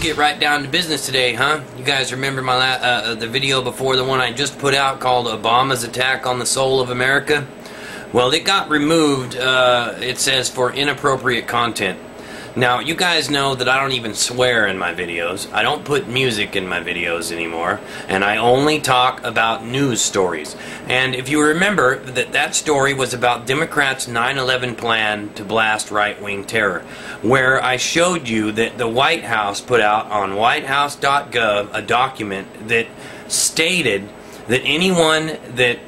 get right down to business today, huh? You guys remember my the video before the one I just put out called Obama's Attack on the Soul of America? Well, it got removed, it says, for inappropriate content. Now, you guys know that I don't even swear in my videos. I don't put music in my videos anymore. And I only talk about news stories. And if you remember, that story was about Democrats' 9/11 plan to blast right-wing terror, where I showed you that the White House put out on whitehouse.gov a document that stated that anyone that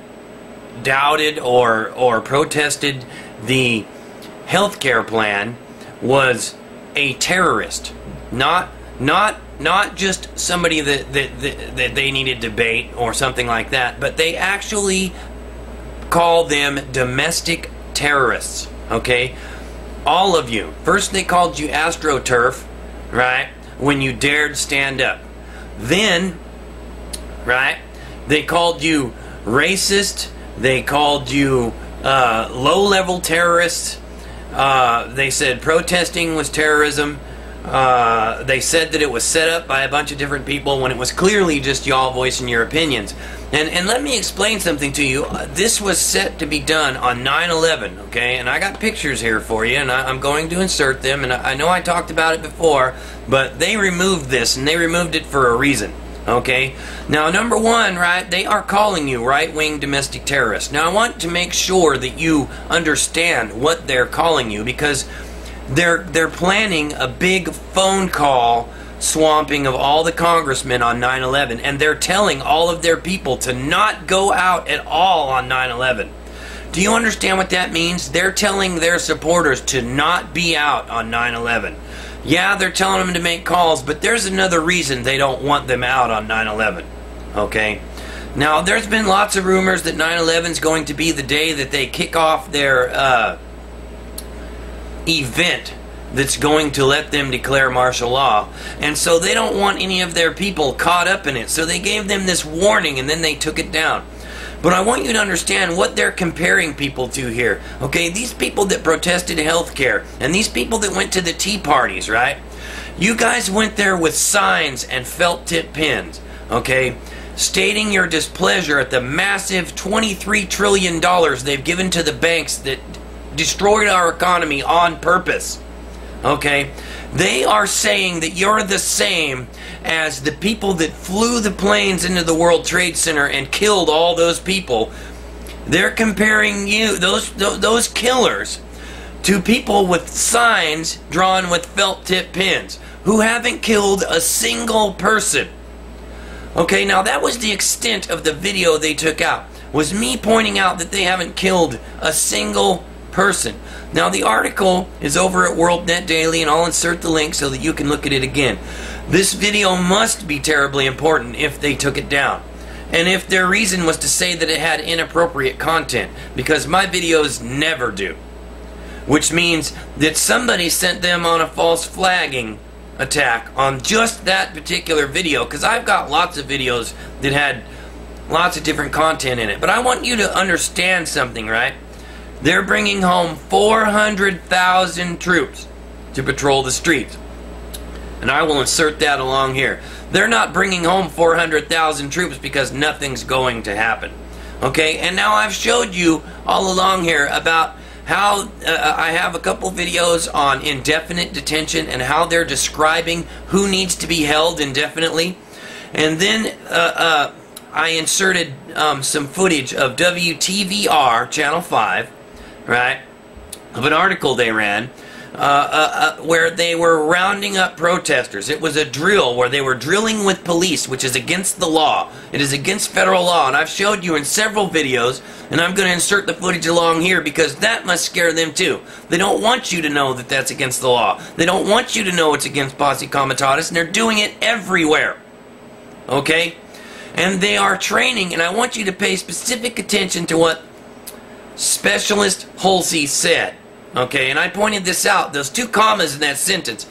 doubted or protested the health care plan was a terrorist, not just somebody that they needed to bait or something like that, but they actually call them domestic terrorists. Okay, all of you. First they called you AstroTurf, right, when you dared stand up. Then, right, they called you racist. They called you low-level terrorists. They said protesting was terrorism. They said that it was set up by a bunch of different people when it was clearly just y'all voicing your opinions. And let me explain something to you. This was set to be done on 9/11, okay? And I got pictures here for you, and I'm going to insert them. And I know I talked about it before, but they removed this, and they removed it for a reason. Okay, now number one, right, they are calling you right-wing domestic terrorists. Now I want to make sure that you understand what they're calling you, because they're planning a big phone call swamping of all the congressmen on 9/11, and they're telling all of their people to not go out at all on 9/11. Do you understand what that means? They're telling their supporters to not be out on 9/11. Yeah, they're telling them to make calls, but there's another reason they don't want them out on 9/11. Okay? Now, there's been lots of rumors that 9/11 is going to be the day that they kick off their event that's going to let them declare martial law. And so they don't want any of their people caught up in it. So they gave them this warning, and then they took it down. But I want you to understand what they're comparing people to here. Okay, these people that protested health care, and these people that went to the tea parties, right? You guys went there with signs and felt tip pins, okay, stating your displeasure at the massive $23 trillion they've given to the banks that destroyed our economy on purpose. Okay, they are saying that you're the same as the people that flew the planes into the World Trade Center and killed all those people. They're comparing you, those killers, to people with signs drawn with felt tip pins who haven't killed a single person. Okay, now that was the extent of the video they took out, was me pointing out that they haven't killed a single person. Now the article is over at WorldNet Daily, and I'll insert the link so that you can look at it again. This video must be terribly important if they took it down, and if their reason was to say that it had inappropriate content, because my videos never do, which means that somebody sent them on a false flagging attack on just that particular video, because I've got lots of videos that had lots of different content in it. But I want you to understand something, right? They're bringing home 400,000 troops to patrol the streets. And I will insert that along here. They're not bringing home 400,000 troops because nothing's going to happen. Okay, and now I've showed you all along here about how I have a couple videos on indefinite detention and how they're describing who needs to be held indefinitely. And then I inserted some footage of WTVR, Channel 5, right, of an article they ran where they were rounding up protesters. It was a drill where they were drilling with police, which is against the law. It is against federal law, and I've showed you in several videos, and I'm going to insert the footage along here because that must scare them too. They don't want you to know that that's against the law. They don't want you to know it's against posse comitatus, and they're doing it everywhere. Okay? And they are training, and I want you to pay specific attention to what Specialist Halsey said. Okay, and I pointed this out. Those two commas in that sentence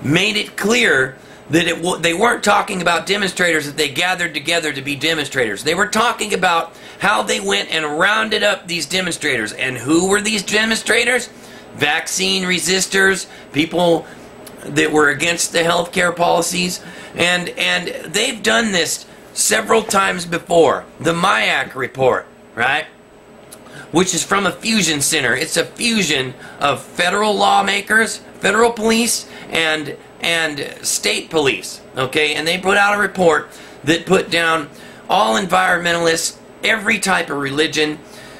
made it clear that they weren't talking about demonstrators that they gathered together to be demonstrators. They were talking about how they went and rounded up these demonstrators. And who were these demonstrators? Vaccine resistors, people that were against the healthcare policies, and they've done this several times before. The MIAC report, right? Which is from a fusion center. It's a fusion of federal lawmakers, federal police, and state police, okay? And they put out a report that put down all environmentalists, every type of religion,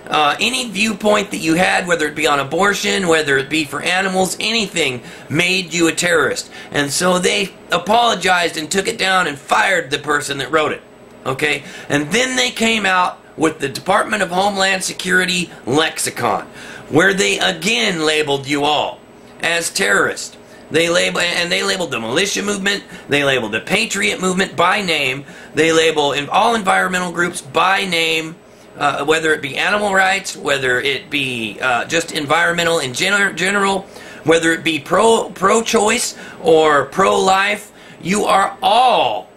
any viewpoint that you had, whether it be on abortion, whether it be for animals, anything, made you a terrorist. And so they apologized and took it down and fired the person that wrote it, okay? And then they came out with the Department of Homeland Security lexicon, where they again labeled you all as terrorists. They labeled the militia movement, they labeled the patriot movement by name, they label all environmental groups by name, whether it be animal rights, whether it be just environmental in general, whether it be pro-choice or pro-life, you are all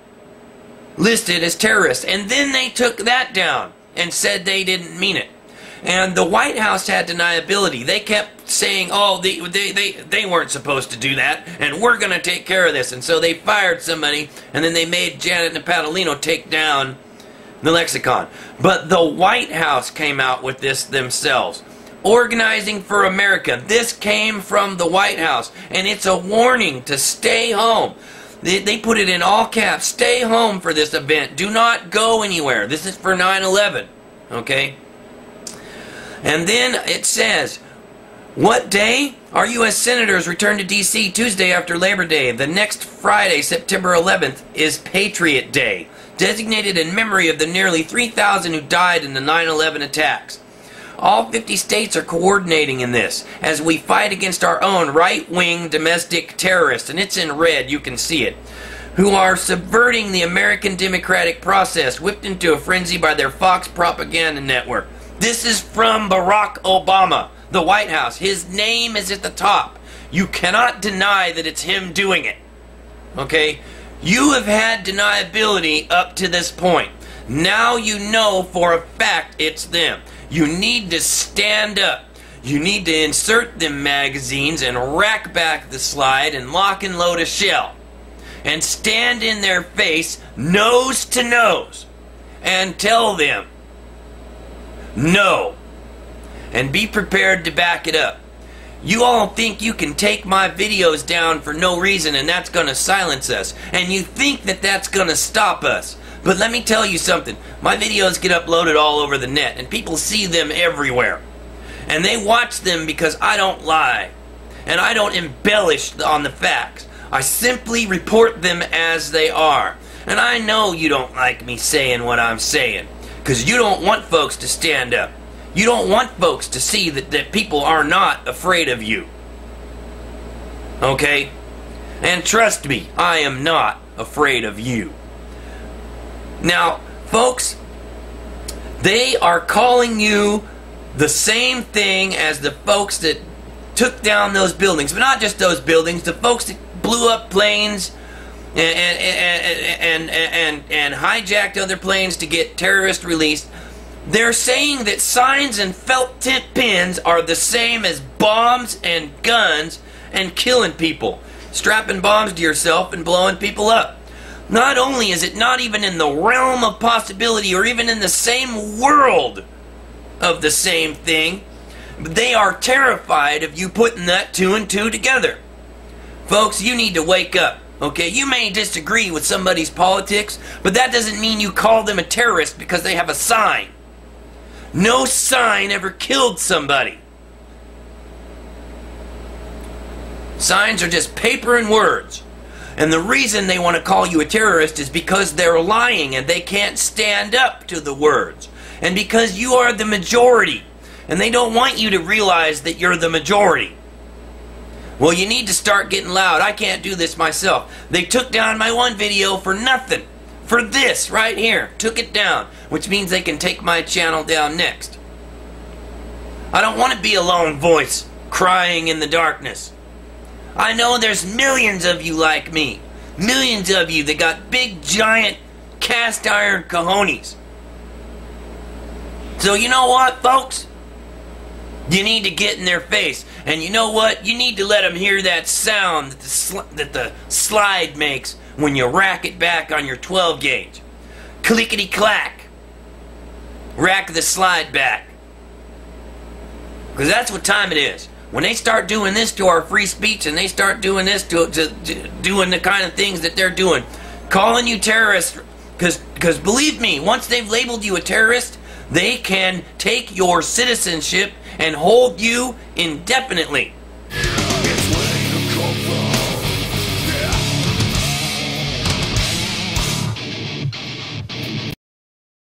listed as terrorists. And then they took that down and said they didn't mean it. And the White House had deniability. They kept saying, oh, they weren't supposed to do that, and we're going to take care of this. And so they fired somebody, and then they made Janet Napolitano take down the lexicon. But the White House came out with this themselves. Organizing for America. This came from the White House, and it's a warning to stay home. They put it in all caps. Stay home for this event. Do not go anywhere. This is for 9/11. Okay? And then it says, what day? Our U.S. Senators return to D.C. Tuesday after Labor Day. The next Friday, September 11th, is Patriot Day, designated in memory of the nearly 3,000 who died in the 9/11 attacks. All 50 states are coordinating in this as we fight against our own right-wing domestic terrorists, and it's in red, you can see it, who are subverting the American democratic process, whipped into a frenzy by their Fox propaganda network. This is from Barack Obama, the White House. His name is at the top. You cannot deny that it's him doing it. Okay? You have had deniability up to this point. Now you know for a fact it's them. You need to stand up. You need to insert them magazines and rack back the slide and lock and load a shell. And stand in their face, nose to nose, and tell them, no. And be prepared to back it up. You all think you can take my videos down for no reason and that's going to silence us. And you think that that's going to stop us. But let me tell you something. My videos get uploaded all over the net and people see them everywhere. And they watch them because I don't lie. And I don't embellish on the facts. I simply report them as they are. And I know you don't like me saying what I'm saying. Because you don't want folks to stand up. You don't want folks to see that people are not afraid of you. Okay? And trust me, I am not afraid of you. Now, folks, they are calling you the same thing as the folks that took down those buildings. But not just those buildings, the folks that blew up planes and hijacked other planes to get terrorists released. They're saying that signs and felt tip pins are the same as bombs and guns and killing people. Strapping bombs to yourself and blowing people up. Not only is it not even in the realm of possibility or even in the same world of the same thing, they are terrified of you putting that two and two together. Folks, you need to wake up. Okay, you may disagree with somebody's politics, but that doesn't mean you call them a terrorist because they have a sign. No sign ever killed somebody. Signs are just paper and words. And the reason they want to call you a terrorist is because they're lying and they can't stand up to the words. And because you are the majority. And they don't want you to realize that you're the majority. Well, you need to start getting loud. I can't do this myself. They took down my one video for nothing. For this right here. Took it down. Which means they can take my channel down next. I don't want to be a lone voice crying in the darkness. I know there's millions of you like me. Millions of you that got big, giant, cast iron cojones. So you know what, folks? You need to get in their face. And you know what? You need to let them hear that sound that the slide makes when you rack it back on your 12 gauge. Clickety clack. Rack the slide back. Because that's what time it is. When they start doing this to our free speech, and they start doing this to doing the kind of things that they're doing, calling you terrorists, because believe me, once they've labeled you a terrorist, they can take your citizenship and hold you indefinitely.